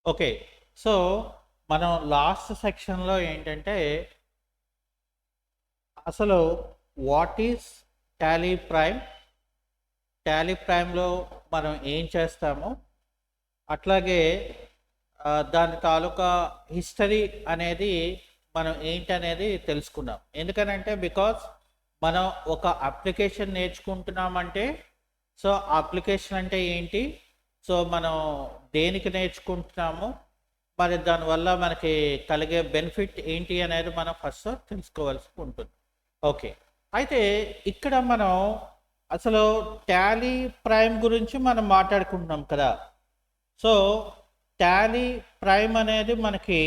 Okay. So, మనం last సెక్షన్‌లో ఏంటంటే, అసలు what is Tally Prime? Tally ప్రైమ్‌లో మనం ఏం చేస్తాము? అట్లాగే దాని తాలూకా హిస్టరీ అనేది మనం ఏంటనేది తెలుసుకున్నాం. ఎందుకనంటే బికాజ్ మనం ఒక అప్లికేషన్ నేర్చుకుంటున్నామంటే, సో, అప్లికేషన్ అంటే ఏంటి? సో, మనం దేనికి నేర్చుకుంటున్నాము? మరి దానివల్ల మనకి కలిగే బెనిఫిట్ ఏంటి అనేది మనం ఫస్ట్ తెలుసుకోవాల్సి ఉంటుంది. ఓకే. అయితే ఇక్కడ మనం అసలు టాలీ ప్రైమ్ గురించి మనం మాట్లాడుకుంటున్నాం కదా! సో, టాలీ ప్రైమ్ అనేది మనకి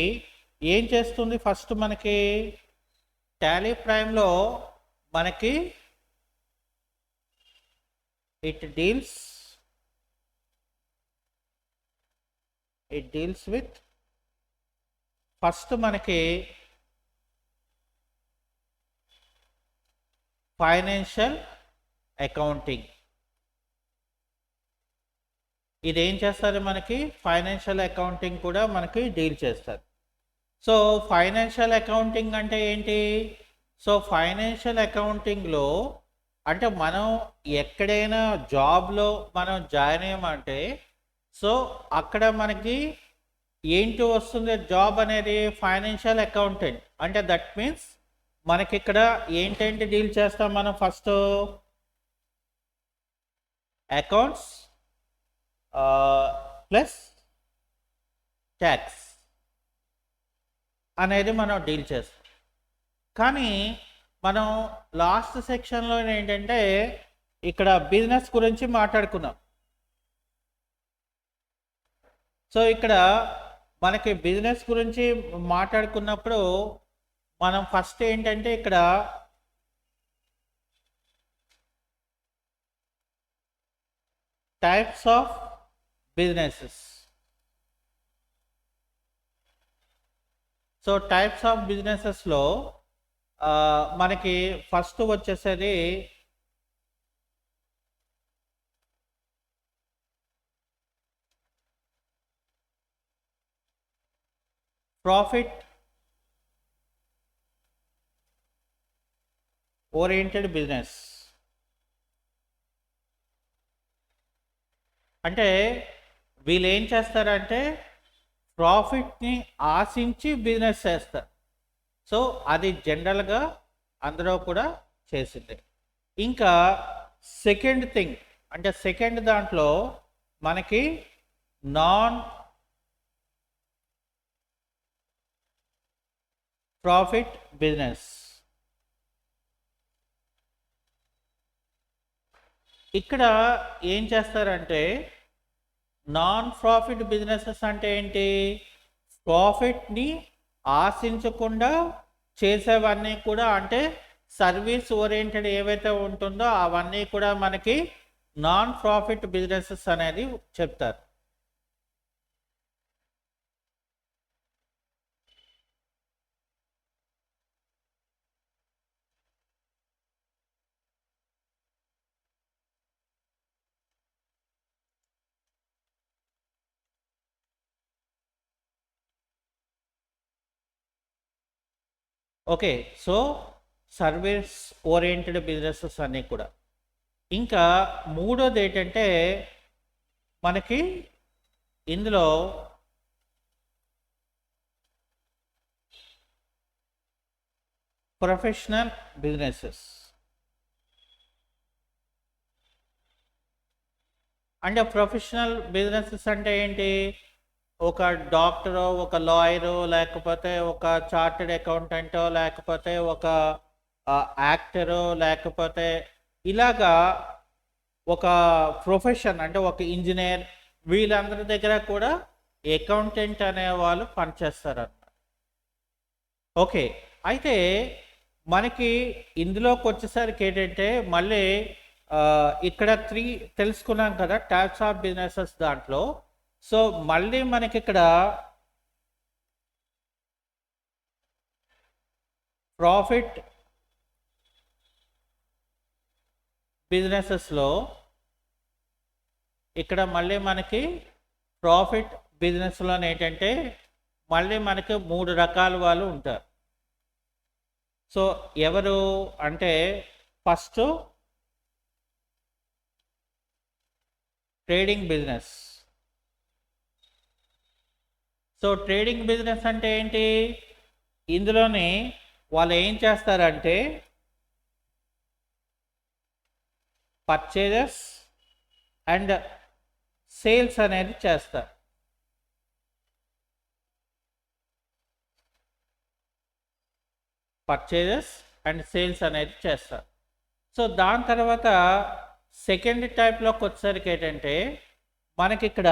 ఏం చేస్తుంది? ఫస్ట్ మనకి టాలీ ప్రైమ్‌లో మనకి ఇట్ డీల్స్ విత్ ఫస్ట్ మనకి ఫైనాన్షియల్ అకౌంటింగ్. ఇదేం చేస్తారు? మనకి ఫైనాన్షియల్ అకౌంటింగ్ కూడా మనకి డీల్ చేస్తారు. సో, ఫైనాన్షియల్ అకౌంటింగ్ అంటే ఏంటి? సో, ఫైనాన్షియల్ అకౌంటింగ్‌లో అంటే మనం ఎక్కడైనా జాబ్‌లో మనం జాయిన్ అయ్యామంటే, సో, అక్కడ మనకి ఏంటి వస్తుంది? జాబ్ అనేది ఫైనాన్షియల్ అకౌంటెంట్. అంటే దట్ మీన్స్ మనకిక్కడ ఏంటేంటి డీల్ చేస్తాం మనం ఫస్టు? అకౌంట్స్ ప్లస్ ట్యాక్స్ అనేది మనం డీల్ చేస్తాం. కానీ మనం లాస్ట్ సెక్షన్‌లో ఏంటంటే ఇక్కడ బిజినెస్ గురించి మాట్లాడుకున్నాం. సో, ఇక్కడ మనకి బిజినెస్ గురించి మాట్లాడుకున్నప్పుడు మనం ఫస్ట్ ఏంటంటే ఇక్కడ types of businesses. So, types of బిజినెసెస్‌లో మనకి ఫస్ట్ వచ్చేసేది ప్రాఫిట్ ఓరియెంటెడ్ బిజినెస్. అంటే వీళ్ళు ఏం చేస్తారంటే ప్రాఫిట్‌ని ఆశించి బిజినెస్ చేస్తారు. సో, అది జనరల్‌గా అందరూ కూడా చేసిందే. ఇంకా సెకండ్ థింగ్ అంటే సెకండ్ దాంట్లో మనకి నాన్ ప్రాఫిట్ బిజినెస్. ఇక్కడ ఏం చేస్తారంటే నాన్ ప్రాఫిట్ బిజినెసెస్ అంటే ఏంటి? ప్రాఫిట్‌ని ఆశించకుండా చేసేవన్నీ కూడా అంటే సర్వీస్ ఓరియెంటెడ్ ఏవైతే ఉంటుందో అవన్నీ కూడా మనకి నాన్ ప్రాఫిట్ బిజినెసెస్ అనేది చెప్తారు. Okay. So, service oriented businesses అన్నీ కూడా. ఇంకా మూడోది ఏంటంటే మనకి ఇందులో ప్రొఫెషనల్ బిజినెసెస్. అంటే ప్రొఫెషనల్ బిజినెసెస్ అంటే ఏంటి? ఒక డాక్టరో, ఒక లాయరో, లేకపోతే ఒక చార్టర్డ్ అకౌంటెంటో, లేకపోతే ఒక యాక్టరో, లేకపోతే ఇలాగా ఒక ప్రొఫెషన్ అంటే ఒక ఇంజనీర్ వీళ్ళందరి దగ్గర కూడా అకౌంటెంట్ అనే వాళ్ళు పనిచేస్తారన్నమాట. ఓకే. అయితే మనకి ఇందులోకి వచ్చేసరికి ఏంటంటే మళ్ళీ ఇక్కడ 3 తెలుసుకున్నాం కదా టైప్స్ ఆఫ్ బిజినెసెస్ దాంట్లో. సో, మళ్ళీ మనకిక్కడ ప్రాఫిట్ బిజినెసెస్‌లో ఇక్కడ మళ్ళీ మనకి ప్రాఫిట్ బిజినెస్లో ఏంటంటే మళ్ళీ మనకి 3 రకాల వాళ్ళు ఉంటారు. సో ఎవరు అంటే first trading business. So trading business అంటే ఏంటి? ఇందులోని వాళ్ళు ఏం చేస్తారంటే పర్చేజెస్ అండ్ సేల్స్ అనేది చేస్తారు. పర్చేజెస్ అండ్ సేల్స్ అనేది చేస్తారు. సో దాని తర్వాత సెకండ్ టైప్లోకి వచ్చేసరికి ఏంటంటే మనకి ఇక్కడ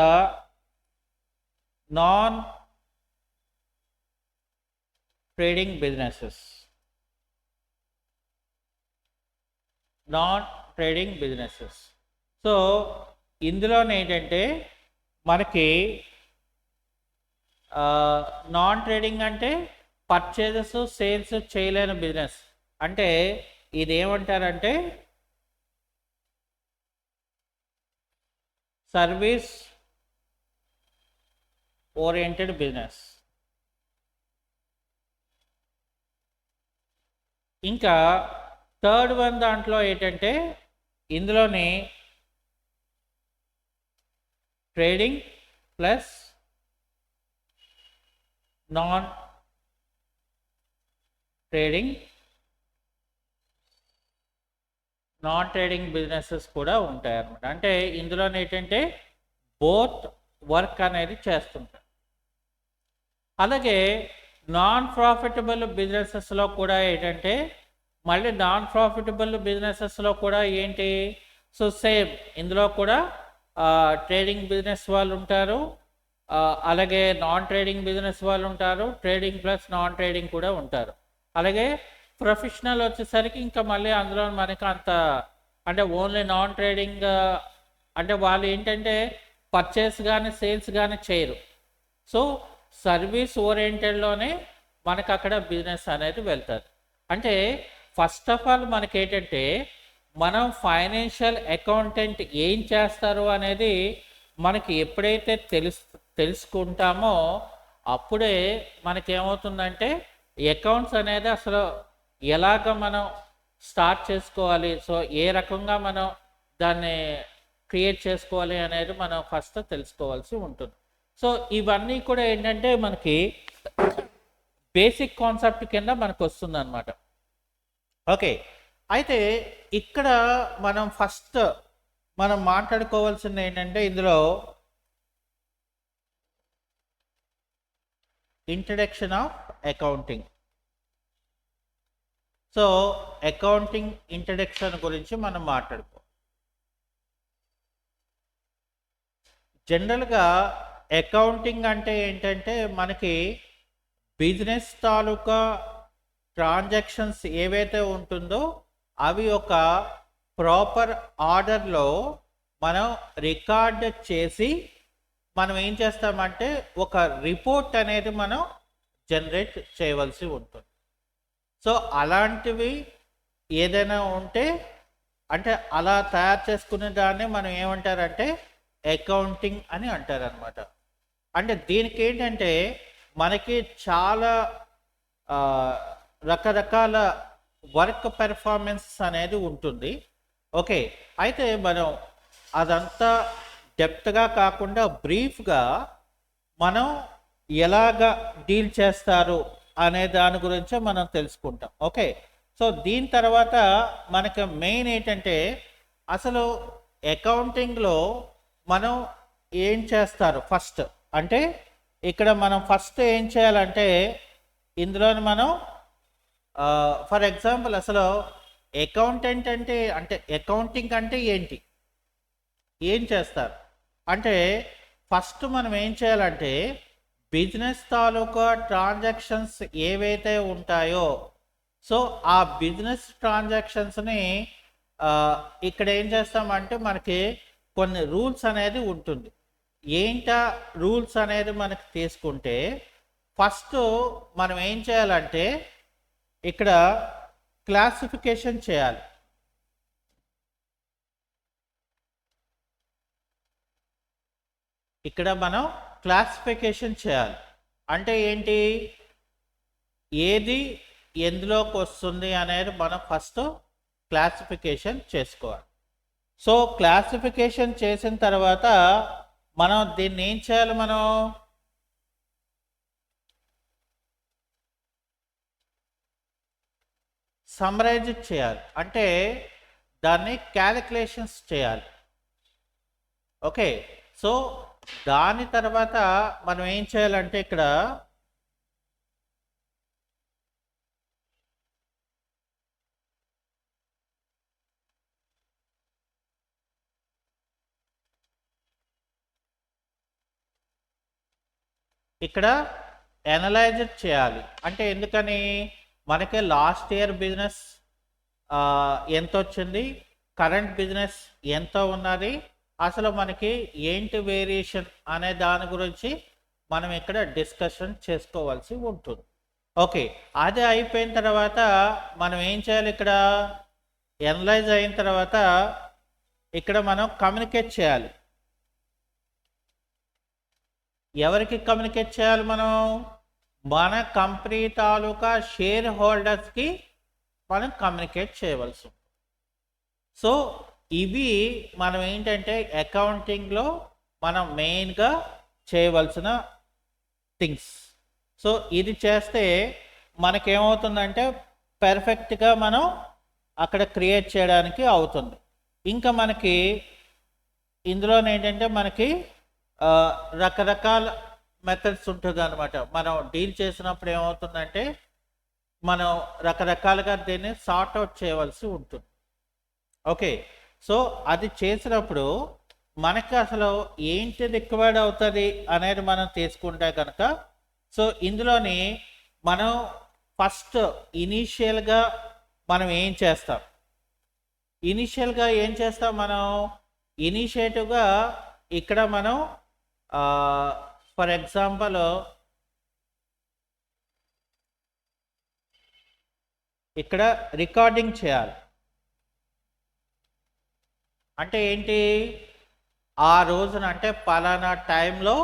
non trading businesses. Non trading businesses. So ఇందులో ఏంటంటే మనకి నాన్ ట్రేడింగ్ అంటే పర్చేజెస్ సేల్స్ చేయలేని బిజినెస్. అంటే ఇది ఏమంటారంటే సర్వీస్ ఓరియంటెడ్ బిజినెస్. ఇంకా థర్డ్ వన్ దాంట్లో ఏంటంటే ఇందులోని trading plus non trading businesses కూడా ఉంటాయి అన్నమాట. అంటే ఇందులో ఏంటంటే బోత్ వర్క్ అనేది చేస్తుంటారు. అలాగే నాన్ ప్రాఫిటబుల్ బిజినెసెస్లో కూడా ఏంటంటే మళ్ళీ నాన్ ప్రాఫిటబుల్ బిజినెసెస్లో కూడా ఏంటి? సో సేమ్ ఇందులో కూడా ట్రేడింగ్ బిజినెస్ వాళ్ళు ఉంటారు, అలాగే నాన్ ట్రేడింగ్ బిజినెస్ వాళ్ళు ఉంటారు, ట్రేడింగ్ ప్లస్ నాన్ ట్రేడింగ్ కూడా ఉంటారు. అలాగే ప్రొఫెషనల్ వచ్చేసరికి ఇంకా మళ్ళీ అందులో మనకి అంత అంటే ఓన్లీ నాన్ ట్రేడింగ్ అంటే వాళ్ళు ఏంటంటే పర్చేస్ కానీ సేల్స్ కానీ చేయరు. సో సర్వీస్ ఓరియంటెడ్లోనే మనకు అక్కడ బిజినెస్ అనేది వెళ్తుంది. అంటే ఫస్ట్ ఆఫ్ ఆల్ మనకి ఏంటంటే మనం ఫైనాన్షియల్ అకౌంటెంట్ ఏం చేస్తారు అనేది మనకి ఎప్పుడైతే తెలుసుకుంటామో అప్పుడే మనకేమవుతుందంటే అకౌంట్స్ అనేది అసలు ఎలాగ మనం స్టార్ట్ చేసుకోవాలి, సో ఏ రకంగా మనం దాన్ని క్రియేట్ చేసుకోవాలి అనేది మనం ఫస్ట్ తెలుసుకోవాల్సి ఉంటుంది. సో ఇవన్నీ కూడా ఏంటంటే మనకి బేసిక్ కాన్సెప్ట్ కింద మనకు వస్తుంది అన్నమాట. ఓకే, అయితే ఇక్కడ మనం ఫస్ట్ మనం మాట్లాడుకోవాల్సింది ఏంటంటే ఇందులో introduction of accounting. So accounting introduction గురించి మనం మాట్లాడుకో. జనరల్గా అకౌంటింగ్ అంటే ఏంటంటే మనకి బిజినెస్ తాలూకా ట్రాన్సాక్షన్స్ ఏవైతే ఉంటుందో అవి ఒక ప్రాపర్ ఆర్డర్లో మనం రికార్డ్ చేసి మనం ఏం చేస్తామంటే ఒక రిపోర్ట్ అనేది మనం జనరేట్ చేయవలసి ఉంటుంది. సో అలాంటివి ఏదైనా ఉంటే అంటే అలా తయారు చేసుకునే దాన్ని మనం ఏమంటారంటే అకౌంటింగ్ అని అంటారనమాట. అంటే దీనికి ఏంటంటే మనకి చాలా రకరకాల వర్క్ పెర్ఫార్మెన్స్ అనేది ఉంటుంది. ఓకే, అయితే మనం అదంతా డెప్త్గా కాకుండా బ్రీఫ్గా మనం ఎలాగ డీల్ చేస్తారు అనే దాని గురించి మనం తెలుసుకుంటాం. ఓకే, సో దీని తర్వాత మనకు మెయిన్ ఏంటంటే అసలు అకౌంటింగ్లో మనం ఏం చేస్తారు ఫస్ట్ అంటే ఇక్కడ మనం ఫస్ట్ ఏం చేయాలంటే ఇందులో మనం ఫర్ ఎగ్జాంపుల్ అసలు అకౌంటెంట్ అంటే అకౌంటింగ్ అంటే ఏంటి, ఏం చేస్తారు అంటే ఫస్ట్ మనం ఏం చేయాలంటే బిజినెస్ తాలూకా ట్రాన్సాక్షన్స్ ఏవైతే ఉంటాయో సో ఆ బిజినెస్ ట్రాన్సాక్షన్స్ని ఇక్కడ ఏం చేస్తామంటే మనకి కొన్ని రూల్స్ అనేది ఉంటుంది. ఏంటా రూల్స్ అనేది మనకి తీసుకుంటే ఫస్ట్ మనం ఏం చేయాలంటే ఇక్కడ క్లాసిఫికేషన్ చేయాలి. ఇక్కడ మనం క్లాసిఫికేషన్ చేయాలి. అంటే ఏంటి, ఏది ఎందులోకి వస్తుంది అనేది మనం ఫస్ట్ క్లాసిఫికేషన్ చేసుకోవాలి. సో క్లాసిఫికేషన్ చేసిన తర్వాత మనం దీన్ని ఏం చేయాలి, మనం సమ్మరైజ్ చేయాలి, అంటే దాన్ని క్యాలిక్యులేషన్స్ చేయాలి. ఓకే, సో దాని తర్వాత మనం ఏం చేయాలంటే ఇక్కడ అనలైజ్ చేయాలి. అంటే ఎందుకని, మనకి లాస్ట్ ఇయర్ బిజినెస్ ఎంత వచ్చింది, కరెంట్ బిజినెస్ ఎంత ఉన్నది, అసలు మనకి ఏంటి వేరియేషన్ అనే దాని గురించి మనం ఇక్కడ డిస్కషన్ చేసుకోవాల్సి ఉంటుంది. ఓకే, అది అయిపోయిన తర్వాత మనం ఏం చేయాలి, ఇక్కడ అనలైజ్ అయిన తర్వాత ఇక్కడ మనం కమ్యూనికేట్ చేయాలి. ఎవరికి కమ్యూనికేట్ చేయాలి, మనం మన కంపెనీ తాలూకా షేర్ హోల్డర్స్కి మనం కమ్యూనికేట్ చేయవలసి. సో ఇవి మనం ఏంటంటే అకౌంటింగ్లో మనం మెయిన్గా చేయవలసిన థింగ్స్. సో ఇది చేస్తే మనకేమవుతుందంటే పర్ఫెక్ట్గా మనం అక్కడ క్రియేట్ చేయడానికి అవుతుంది. ఇంకా మనకి ఇందులోనే ఏంటంటే మనకి రకరకాల మెథడ్స్ ఉంటుంది అనమాట. మనం డీల్ చేసినప్పుడు ఏమవుతుందంటే మనం రకరకాలుగా దీన్ని సార్ట్అవుట్ చేయవలసి ఉంటుంది. ఓకే, సో అది చేసినప్పుడు మనకి అసలు ఏంటి రిక్వైర్డ్ అవుతుంది అనేది మనం తీసుకుంటే కనుక, సో ఇందులోని మనం ఫస్ట్ ఇనీషియల్గా మనం ఏం చేస్తాం, మనం ఇనిషియేటివ్గా ఇక్కడ మనం ఫర్ ఎగ్జాంపుల్ ఇక్కడ రికార్డింగ్ చేయాలి. అంటే ఏంటి, ఆ రోజున అంటే పలానా టైంలో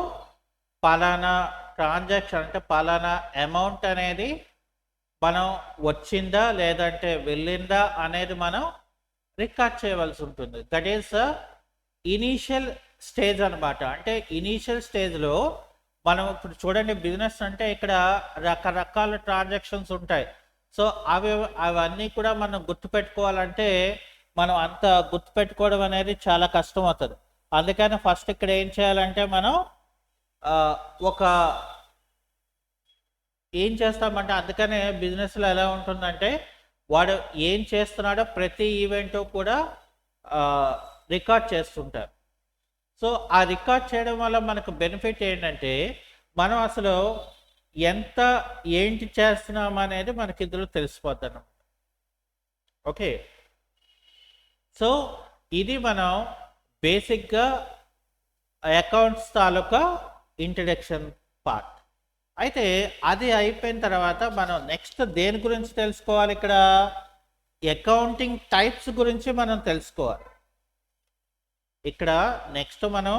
పలానా ట్రాన్సాక్షన్ అంటే పలానా అమౌంట్ అనేది మనం వచ్చిందా లేదంటే వెళ్ళిందా అనేది మనం రికార్డ్ చేయవలసి ఉంటుంది. దట్ ఈస్ ఇనీషియల్ స్టేజ్ అనమాట. అంటే ఇనీషియల్ స్టేజ్లో మనం ఇప్పుడు చూడండి, బిజినెస్ అంటే ఇక్కడ రకరకాల ట్రాన్సాక్షన్స్ ఉంటాయి. సో అవన్నీ కూడా మనం గుర్తుపెట్టుకోవాలంటే మనం అంత గుర్తుపెట్టుకోవడం అనేది చాలా కష్టం అవుతుంది. అందుకని ఫస్ట్ ఇక్కడ ఏం చేయాలంటే మనం ఏం చేస్తామంటే, అందుకనే బిజినెస్లో ఎలా ఉంటుందంటే వాడు ఏం చేస్తున్నాడో ప్రతి ఈవెంట్ కూడా రికార్డ్ చేస్తుంటారు. సో ఆ రికార్డ్ చేయడం వల్ల మనకు బెనిఫిట్ ఏంటంటే మనం అసలు ఏంటి చేస్తున్నాం అనేది మనకి ఇందులో తెలిసిపోద్ది అన్నమాట. ఓకే, సో ఇది మనం బేసిక్గా అకౌంట్స్ తాలూకా ఇంట్రడక్షన్ పార్ట్. అయితే అది అయిపోయిన తర్వాత మనం నెక్స్ట్ దేని గురించి తెలుసుకోవాలి, ఇక్కడ అకౌంటింగ్ టైప్స్ గురించి మనం తెలుసుకోవాలి. ఇక్కడ నెక్స్ట్ మనం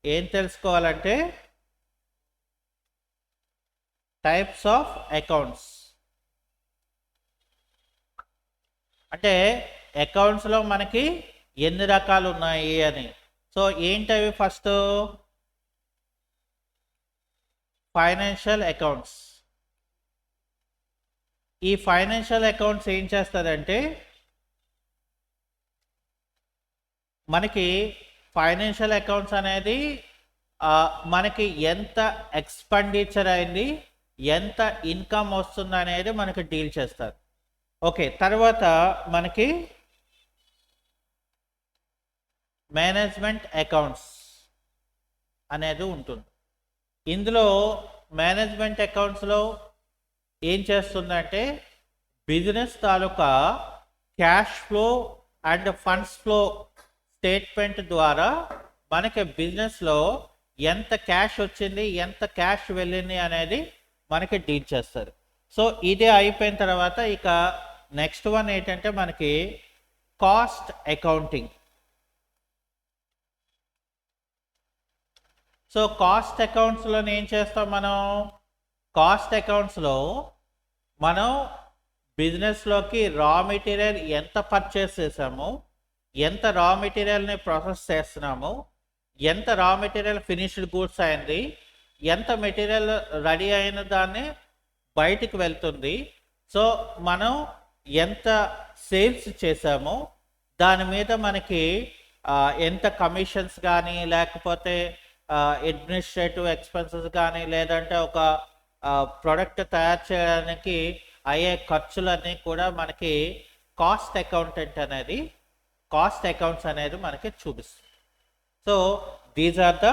ఏం తెలుసుకోవాలంటే టైప్స్ ఆఫ్ అకౌంట్స్. అంటే అకౌంట్స్లో మనకి ఎన్ని రకాలు ఉన్నాయి అని. సో ఏంటవి, ఫస్ట్ ఫైనాన్షియల్ అకౌంట్స్. ఈ ఫైనాన్షియల్ అకౌంట్స్ ఏం చేస్తుందంటే మనకి ఫైనాన్షియల్ అకౌంట్స్ అనేది మనకి ఎంత ఎక్స్పెండిచర్ అయింది, ఎంత ఇన్కమ్ వస్తుంది అనేది మనకి డీల్ చేస్తారు. ఓకే, తర్వాత మనకి మేనేజ్మెంట్ అకౌంట్స్ అనేది ఉంటుంది. ఇందులో మేనేజ్మెంట్ అకౌంట్స్లో ఏం చేస్తుందంటే business taluka cash flow and funds flow statement ద్వారా మనకి బిజినెస్లో ఎంత క్యాష్ వచ్చింది, ఎంత క్యాష్ వెళ్ళింది అనేది మనకి డీల్ చేస్తారు. సో ఇది అయిపోయిన తర్వాత ఇక నెక్స్ట్ వన్ ఏంటంటే మనకి కాస్ట్ అకౌంటింగ్. సో కాస్ట్ అకౌంట్స్లో ఏం చేస్తాం మనం? కాస్ట్ అకౌంట్స్లో మనం బిజినెస్లోకి రా మెటీరియల్ ఎంత పర్చేస్ చేసాము, ఎంత రా మెటీరియల్ని ప్రాసెస్ చేస్తున్నాము, ఎంత రా మెటీరియల్ ఫినిష్డ్ గూడ్స్ అయింది, ఎంత మెటీరియల్ రెడీ అయిన దాన్ని బయటికి వెళ్తుంది, సో మనం ఎంత సేల్స్ చేసాము, దాని మీద మనకి ఎంత కమిషన్స్ కానీ లేకపోతే అడ్మినిస్ట్రేటివ్ ఎక్స్పెన్సెస్ కానీ లేదంటే ఒక ప్రోడక్ట్ తయారు చేయడానికి అయ్యే ఖర్చులన్నీ కూడా మనకి కాస్ట్ అకౌంట్స్ అనేది మనకి చూపిస్తుంది. So these are the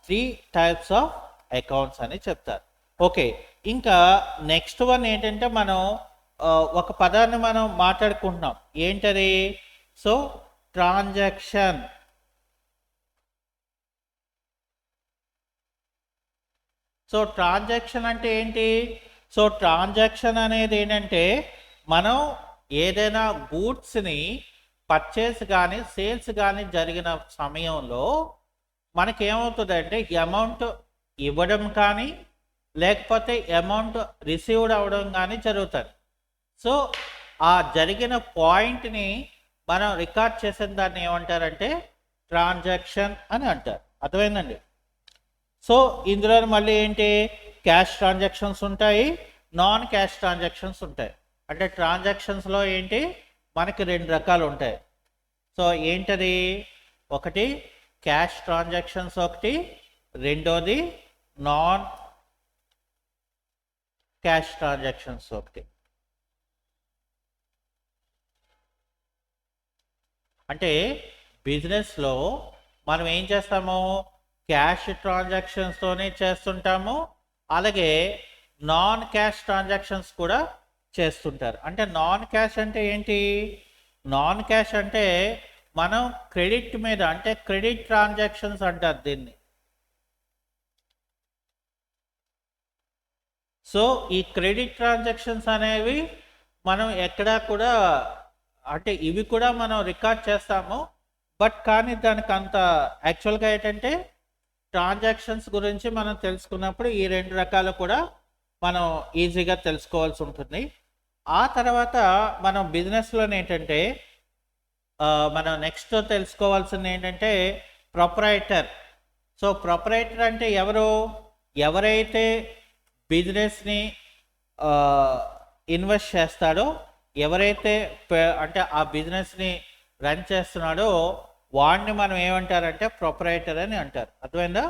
3 types of accounts అని చెప్తారు. ఓకే, ఇంకా నెక్స్ట్ వన్ ఏంటంటే మనం ఒక పదాన్ని మనం మాట్లాడుకుంటున్నాం, ఏంటది? So transaction. సో ట్రాన్సాక్షన్ అంటే ఏంటి? సో ట్రాన్సాక్షన్ అనేది ఏంటంటే మనం ఏదైనా గూడ్స్ని పర్చేస్ కానీ సేల్స్ కానీ జరిగిన సమయంలో మనకేమవుతుందంటే అమౌంట్ ఇవ్వడం కానీ లేకపోతే అమౌంట్ రిసీవ్డ్ అవ్వడం కానీ జరుగుతుంది. సో ఆ జరిగిన పాయింట్ని మనం రికార్డ్ చేసిన దాన్ని ఏమంటారంటే ట్రాన్సాక్షన్ అని అంటారు. అర్థమైందండి? సో ఇందులో మళ్ళీ ఏంటి, క్యాష్ ట్రాన్సాక్షన్స్ ఉంటాయి, నాన్ క్యాష్ ట్రాన్సాక్షన్స్ ఉంటాయి. అంటే ట్రాన్సాక్షన్స్లో ఏంటి మనకి 2 రకాలు ఉంటాయి. సో ఏంటది? ఒకటి క్యాష్ ట్రాన్సాక్షన్స్, ఒకటి రెండోది నాన్ క్యాష్ ట్రాన్సాక్షన్స్ ఒకటి. అంటే బిజినెస్లో మనం ఏం చేస్తాము, క్యాష్ ట్రాన్సాక్షన్స్తోనే చేస్తుంటాము, అలాగే నాన్ క్యాష్ ట్రాన్సాక్షన్స్ కూడా చేస్తుంటారు. అంటే నాన్ క్యాష్ అంటే ఏంటి? నాన్ క్యాష్ అంటే మనం క్రెడిట్ మీద, అంటే క్రెడిట్ ట్రాన్సాక్షన్స్ అంటారు దీన్ని. సో ఈ క్రెడిట్ ట్రాన్సాక్షన్స్ అనేవి మనం ఎక్కడా కూడా, అంటే ఇవి కూడా మనం రికార్డ్ చేస్తాము, బట్ కానీ దానికి అంత యాక్చువల్గా ఏంటంటే ట్రాన్సాక్షన్స్ గురించి మనం తెలుసుకున్నప్పుడు ఈ 2 రకాలు కూడా మనం ఈజీగా తెలుసుకోవాల్సి ఉంటుంది. ఆ తర్వాత మనం బిజినెస్లో ఏంటంటే మనం నెక్స్ట్ తెలుసుకోవాల్సింది ఏంటంటే ప్రొపరైటర్. సో ప్రొపరైటర్ అంటే ఎవరు? ఎవరైతే బిజినెస్ని ఇన్వెస్ట్ చేస్తాడో, ఎవరైతే అంటే ఆ బిజినెస్ని రన్ చేస్తున్నాడో వాడిని మనం ఏమంటారంటే ప్రొపరైటర్ అని అంటారు. అర్థమైందా?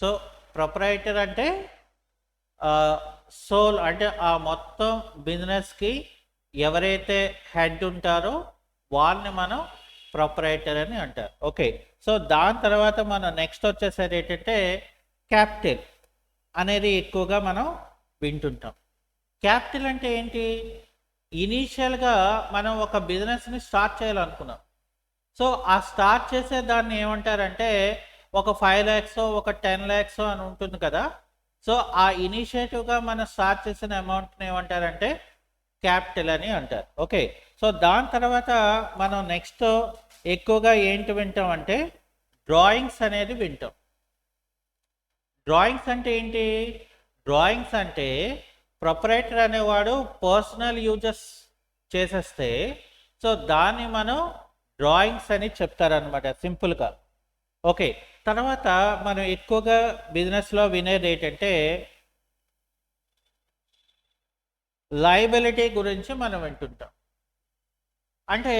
సో ప్రొపరైటర్ అంటే సోల్, అంటే ఆ మొత్తం బిజినెస్కి ఎవరైతే హెడ్ ఉంటారో వాళ్ళని మనం ప్రొపరైటర్ అని అంటారు. ఓకే, సో దాని తర్వాత మనం నెక్స్ట్ వచ్చేసరి ఏంటంటే క్యాపిటల్ అనేది ఎక్కువగా మనం వింటుంటాం. క్యాపిటల్ అంటే ఏంటి? ఇనీషియల్గా మనం ఒక బిజినెస్ని స్టార్ట్ చేయాలనుకున్నాం. సో ఆ స్టార్ట్ చేసే దాన్ని ఏమంటారంటే ఒక 5 lakhs ఒక 10 lakhs అని ఉంటుంది కదా. సో ఆ ఇనిషియేటివ్గా మనం స్టార్ట్ చేసిన అమౌంట్ని ఏమంటారంటే క్యాపిటల్ అని అంటారు. ఓకే, సో దాని తర్వాత మనం నెక్స్ట్ ఎక్కువగా ఏంటి వింటాం అంటే డ్రాయింగ్స్ అనేది వింటాం. డ్రాయింగ్స్ అంటే ఏంటి? డ్రాయింగ్స్ అంటే ప్రొపరైటర్ అనేవాడు పర్సనల్ యూజెస్ చేసేస్తే సో దాన్ని మనం డ్రాయింగ్స్ అని చెప్తారనమాట సింపుల్గా. ఓకే, తర్వాత మనం ఎక్కువగా బిజినెస్లో వినేది ఏంటంటే లయబిలిటీ గురించి మనం వింటుంటాం. అంటే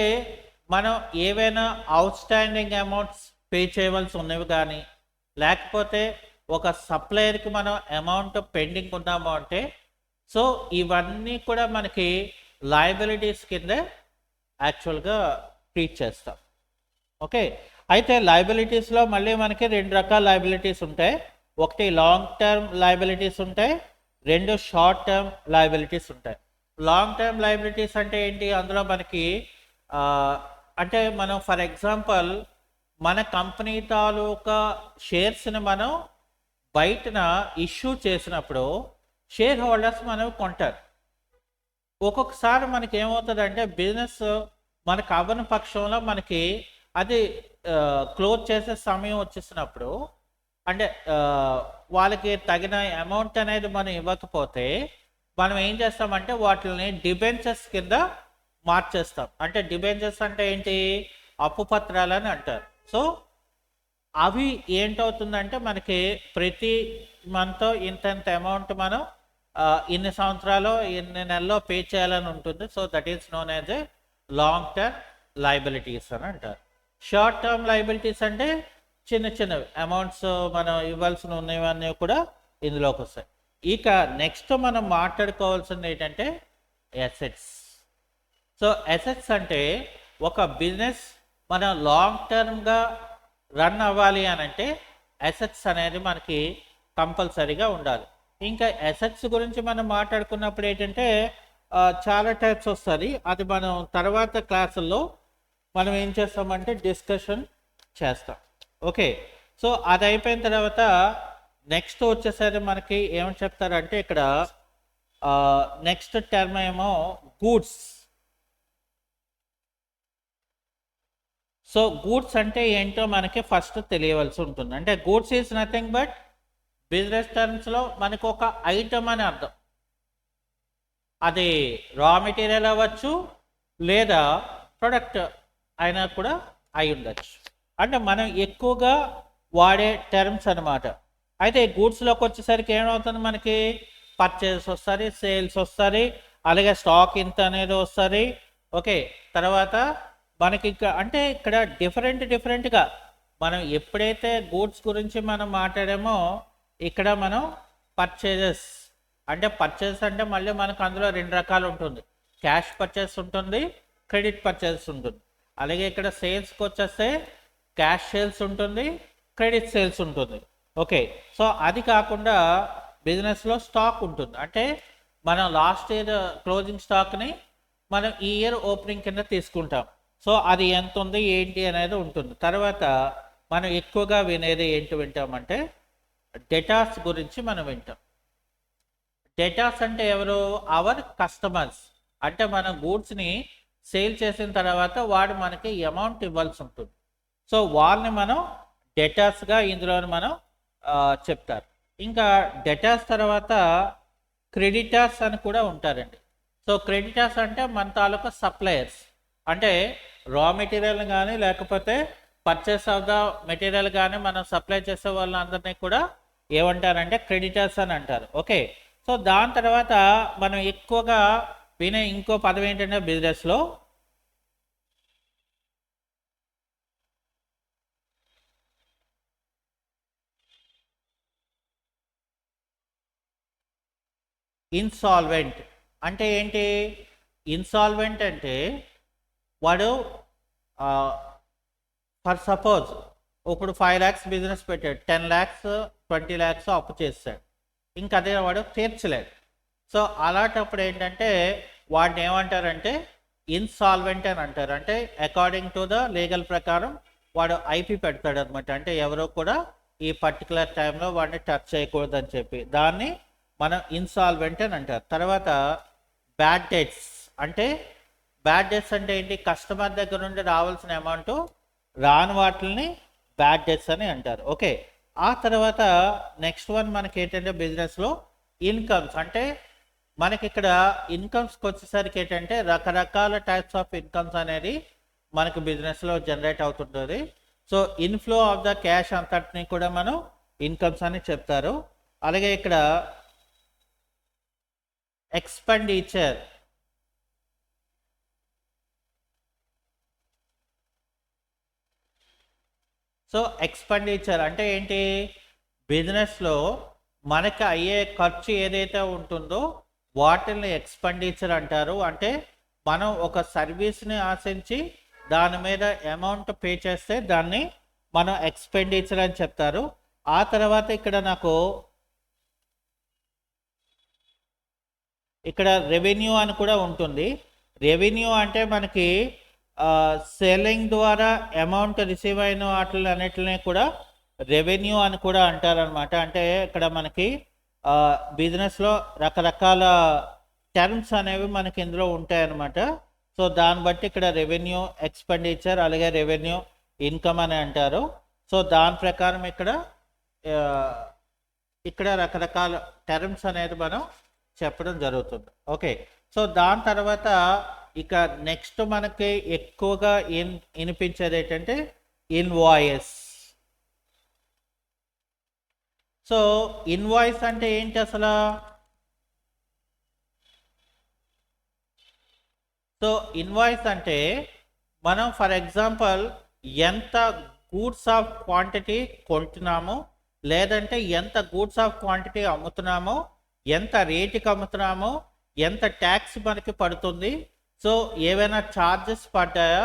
మనం ఏవైనా అవుట్ స్టాండింగ్ అమౌంట్స్ పే చేయవలసి ఉన్నవి కానీ లేకపోతే ఒక సప్లయర్కి మనం అమౌంట్ పెండింగ్ ఉన్నాము అంటే సో ఇవన్నీ కూడా మనకి లయబిలిటీస్ కింద యాక్చువల్గా ట్రీట్ చేస్తాం. ఓకే, అయితే లయబిలిటీస్లో మళ్ళీ మనకి 2 రకాల లయబిలిటీస్ ఉంటాయి. ఒకటి లాంగ్ టర్మ్ లయబిలిటీస్ ఉంటాయి, 2 షార్ట్ టర్మ్ లయబిలిటీస్ ఉంటాయి. లాంగ్ టర్మ్ లయబిలిటీస్ అంటే ఏంటి? అందులో మనకి అంటే మనం ఫర్ ఎగ్జాంపుల్ మన కంపెనీ తాలూకా షేర్స్ని మనం బయటన ఇష్యూ చేసినప్పుడు షేర్ హోల్డర్స్ మనం కొంటారు. ఒక్కొక్కసారి మనకి ఏమవుతుందంటే బిజినెస్ మనకు అవ్వని పక్షంలో మనకి అది క్లోజ్ చేసే సమయం వచ్చేసినప్పుడు అంటే వాళ్ళకి తగిన అమౌంట్ అనేది మనం ఇవ్వకపోతే మనం ఏం చేస్తామంటే వాటిని డిబెంచర్స్ కింద మార్చేస్తాం. అంటే డిబెంచర్స్ అంటే ఏంటి, అప్పు పత్రాలని అంటారు. సో అవి ఏంటవుతుందంటే మనకి ప్రతి మంత్ ఇంత అమౌంట్ మనం ఇన్ని సంవత్సరాలు ఇన్ని నెలల్లో పే చేయాలని ఉంటుంది. So that is known as a long term liabilities అని అంటారు. షార్ట్ టర్మ్ లయబిలిటీస్ అంటే చిన్న చిన్నవి అమౌంట్స్ మనం ఇవ్వాల్సి ఉన్నవన్నీ కూడా ఇందులోకి వస్తాయి. ఇక నెక్స్ట్ మనం మాట్లాడుకోవాల్సింది ఏంటంటే అసెట్స్. సో అసెట్స్ అంటే ఒక బిజినెస్ మనం లాంగ్ టర్మ్గా రన్ అవ్వాలి అని అంటే అసెట్స్ అనేది మనకి కంపల్సరీగా ఉండాలి. ఇంకా అసెట్స్ గురించి మనం మాట్లాడుకున్నప్పుడు ఏంటంటే చాలా టైప్స్ వస్తుంది. అది మనం తర్వాత క్లాసుల్లో మనం ఏం చేస్తామంటే డిస్కషన్ చేస్తాం. ఓకే, సో అది అయిపోయిన తర్వాత నెక్స్ట్ వచ్చేసరికి మనకి ఏమని చెప్తారంటే ఇక్కడ నెక్స్ట్ టర్మ్ ఏమో గూడ్స్. సో గూడ్స్ అంటే ఏంటో మనకి ఫస్ట్ తెలియవలసి ఉంటుంది. అంటే goods is nothing but business టర్మ్స్లో మనకు ఒక ఐటమ్ అని అర్థం. అది రా మెటీరియల్ అవ్వచ్చు లేదా ప్రొడక్ట్ అయినా కూడా అయి ఉండొచ్చు. అంటే మనం ఎక్కువగా వాడే టర్మ్స్ అనమాట. అయితే గూడ్స్లోకి వచ్చేసరికి ఏమవుతుంది, మనకి పర్చేస్ వస్తుంది, సేల్స్ వస్తుంది, అలాగే స్టాక్ ఇంత అనేది వస్తుంది. ఓకే, తర్వాత మనకి అంటే ఇక్కడ డిఫరెంట్గా మనం ఎప్పుడైతే గూడ్స్ గురించి మనం మాట్లాడామో ఇక్కడ మనం పర్చేజెస్ అంటే పర్చేస్ అంటే మళ్ళీ మనకు అందులో రెండు రకాలు ఉంటుంది. క్యాష్ పర్చేస్ ఉంటుంది, క్రెడిట్ పర్చేస్ ఉంటుంది. అలాగే ఇక్కడ సేల్స్కి వచ్చేస్తే క్యాష్ సేల్స్ ఉంటుంది, క్రెడిట్ సేల్స్ ఉంటుంది. ఓకే, సో అది కాకుండా బిజినెస్లో స్టాక్ ఉంటుంది. అంటే మనం లాస్ట్ ఇయర్ క్లోజింగ్ స్టాక్ని మనం ఈ ఇయర్ ఓపెనింగ్ కింద తీసుకుంటాం. సో అది ఎంత ఉంది ఏంటి అనేది ఉంటుంది. తర్వాత మనం ఎక్కువగా వినేది ఏంటి వింటామంటే డెటార్స్ గురించి మనం వింటాం. డెటార్స్ అంటే ఎవరు, అవర్ కస్టమర్స్. అంటే మనం గూడ్స్ని సేల్ చేసిన తర్వాత వాడు మనకి అమౌంట్ ఇవ్వాల్సి ఉంటుంది. సో వాళ్ళని మనం డెటార్స్గా ఇందులో మనం చెప్తారు. ఇంకా డెటార్స్ తర్వాత క్రెడిటార్స్ అని కూడా ఉంటారండి. సో క్రెడిటార్స్ అంటే మన తాలూకా సప్లయర్స్. అంటే రా మెటీరియల్ కానీ లేకపోతే పర్చేస్ ఆఫ్ ద మెటీరియల్ కానీ మనం సప్లై చేసే వాళ్ళందరినీ కూడా ఏమంటారంటే క్రెడిటర్స్ అని అంటారు. ఓకే, సో దాని తర్వాత మనం ఎక్కువగా వినే ఇంకో పదం ఏంటంటే బిజినెస్లో ఇన్సాల్వెంట్. అంటే ఏంటి ఇన్సాల్వెంట్ అంటే వాడు ఫర్ సపోజ్ ఇప్పుడు 5 lakhs బిజినెస్ పెట్టాడు, 10 lakhs 20 lakhs అప్పు చేస్తాడు, ఇంకా అదే వాడు తీర్చలేడు. సో అలాంటప్పుడు ఏంటంటే వాడిని ఏమంటారంటే ఇన్సాల్వెంట్ అని అంటారు. అంటే అకార్డింగ్ టు ద లీగల్ ప్రకారం వాడు ఐపీ పెడతాడు అనమాట. అంటే ఎవరో కూడా ఈ పర్టికులర్ టైంలో వాడిని టచ్ చేయకూడదని చెప్పి దాన్ని మనం ఇన్సాల్వెంట్ అని అంటారు. తర్వాత బ్యాడ్ డెట్స్. అంటే బ్యాడ్ డెట్స్ అంటే ఏంటి, కస్టమర్ దగ్గర నుండి రావాల్సిన అమౌంట్ రాని వాటిని బ్యాడ్ డెట్స్ అని అంటారు. ఓకే, ఆ తర్వాత నెక్స్ట్ వన్ మనకి ఏంటంటే బిజినెస్లో ఇన్కమ్స్. అంటే మనకి ఇక్కడ ఇన్కమ్స్కి వచ్చేసరికి ఏంటంటే రకరకాల టైప్స్ ఆఫ్ ఇన్కమ్స్ అనేది మనకి బిజినెస్లో జనరేట్ అవుతుంటుంది. So inflow of the cash అంతటిని కూడా మనం ఇన్కమ్స్ అని చెప్తారు. అలాగే ఇక్కడ ఎక్స్పెండిచర్. సో ఎక్స్పెండిచర్ అంటే ఏంటి, బిజినెస్లో మనకి అయ్యే ఖర్చు ఏదైతే ఉంటుందో వాటిని ఎక్స్పెండిచర్ అంటారు. అంటే మనం ఒక సర్వీస్ని ఆశించి దాని మీద అమౌంట్ పే చేస్తే దాన్ని మనం ఎక్స్పెండిచర్ అని చెప్తారు. ఆ తర్వాత ఇక్కడ రెవెన్యూ అని కూడా ఉంటుంది. రెవెన్యూ అంటే మనకి సెల్లింగ్ ద్వారా అమౌంట్ రిసీవ్ అయిన వాటిని అన్నిటిని కూడా రెవెన్యూ అని కూడా అంటారనమాట. అంటే ఇక్కడ మనకి బిజినెస్లో రకరకాల టర్మ్స్ అనేవి మనకి ఇందులో ఉంటాయన్నమాట. సో దాన్ని బట్టి ఇక్కడ రెవెన్యూ ఎక్స్పెండిచర్ అలాగే రెవెన్యూ ఇన్కమ్ అని అంటారు. సో దాని ప్రకారం ఇక్కడ రకరకాల టర్మ్స్ అనేది మనం చెప్పడం జరుగుతుంది. ఓకే, సో దాని తర్వాత ఇక నెక్స్ట్ మనకి ఎక్కువగా వినిపించేది ఏంటంటే ఇన్వాయిస్. సో ఇన్వాయిస్ అంటే ఏంటి అసలు? సో ఇన్వాయిస్ అంటే మనం ఫర్ ఎగ్జాంపుల్ ఎంత గూడ్స్ ఆఫ్ క్వాంటిటీ కొంటున్నామో లేదంటే ఎంత గూడ్స్ ఆఫ్ క్వాంటిటీ అమ్ముతున్నామో, ఎంత రేటుకి అమ్ముతున్నామో, ఎంత ట్యాక్స్ మనకి పడుతుంది, సో ఏవైనా ఛార్జెస్ పడ్డాయా,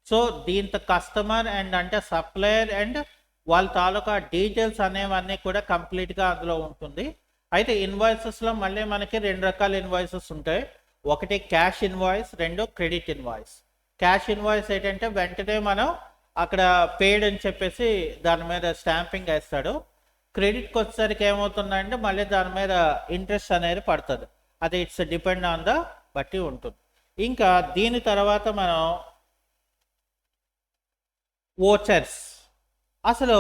సో దీంతో కస్టమర్ అండ్ అంటే సప్లయర్ అండ్ వాళ్ళ తాలూకా డీటెయిల్స్ అనేవన్నీ కూడా కంప్లీట్గా అందులో ఉంటుంది. అయితే ఇన్వాయిసెస్లో మళ్ళీ మనకి 2 రకాల ఇన్వాయిసెస్ ఉంటాయి. ఒకటి cash invoice, 2 credit invoice. Cash invoice ఏంటంటే వెంటనే మనం అక్కడ పేడ్ అని చెప్పేసి దాని మీద స్టాంపింగ్ వేస్తాడు. క్రెడిట్కి వచ్చేసరికి ఏమవుతుందంటే మళ్ళీ దాని మీద ఇంట్రెస్ట్ అనేది పడుతుంది. అది ఇట్స్ డిపెండ్ ఆన్ ద బట్టి ఉంటుంది. ఇంకా దీని తర్వాత మనం వోచర్స్. అసలు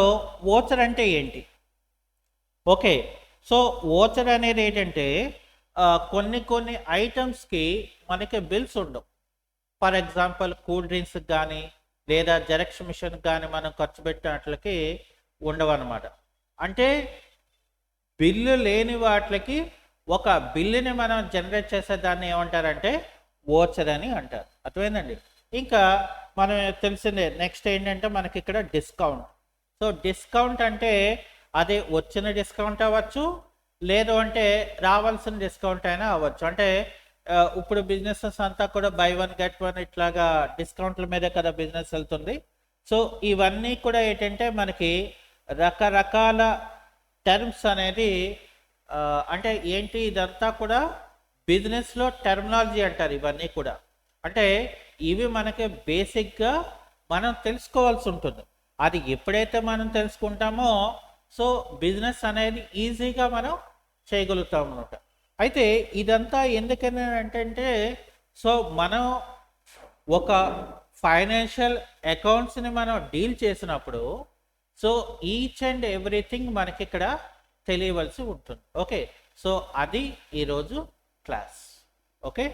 వోచర్ అంటే ఏంటి? ఓకే, సో వోచర్ అనేది ఏంటంటే కొన్ని ఐటమ్స్కి మనకి బిల్స్ ఉండవు. ఫర్ ఎగ్జాంపుల్ కూల్ డ్రింక్స్కి కానీ లేదా జెరాక్స్ మిషన్కి కానీ మనం ఖర్చు పెట్టినట్లకి ఉండవు అన్నమాట. అంటే బిల్లు లేని వాటికి ఒక బిల్లుని మనం జనరేట్ చేసే దాన్ని ఏమంటారంటే వోచర్ అని అంటారు. అర్థమైందండి? ఇంకా మనం తెలిసిందే నెక్స్ట్ ఏంటంటే మనకి ఇక్కడ డిస్కౌంట్. సో డిస్కౌంట్ అంటే అది వచ్చిన డిస్కౌంట్ అవ్వచ్చు, లేదు అంటే రావాల్సిన డిస్కౌంట్ అయినా అవ్వచ్చు. అంటే ఇప్పుడు బిజినెసెస్ అంతా కూడా బై 1 గెట్ 1 ఇట్లాగా డిస్కౌంట్ల మీదే కదా బిజినెస్ వెళ్తుంది. సో ఇవన్నీ కూడా ఏంటంటే మనకి రకరకాల టర్మ్స్ అనేది అంటే ఏంటి, ఇదంతా కూడా బిజినెస్లో టర్మినాలజీ అంటారు. ఇవన్నీ కూడా అంటే ఇవి మనకి బేసిక్గా మనం తెలుసుకోవాల్సి ఉంటుంది. అది ఎప్పుడైతే మనం తెలుసుకుంటామో సో బిజినెస్ అనేది ఈజీగా మనం చేయగలుగుతాం అన్నమాట. అయితే ఇదంతా ఎందుకని అంటే సో మనం ఒక ఫైనాన్షియల్ అకౌంట్స్ని మనం డీల్ చేసినప్పుడు సో ఈచ్ అండ్ ఎవ్రీథింగ్ మనకి ఇక్కడ తెలియవలసి ఉంటుంది. ఓకే, సో అది ఈరోజు క్లాస్. ఓకే.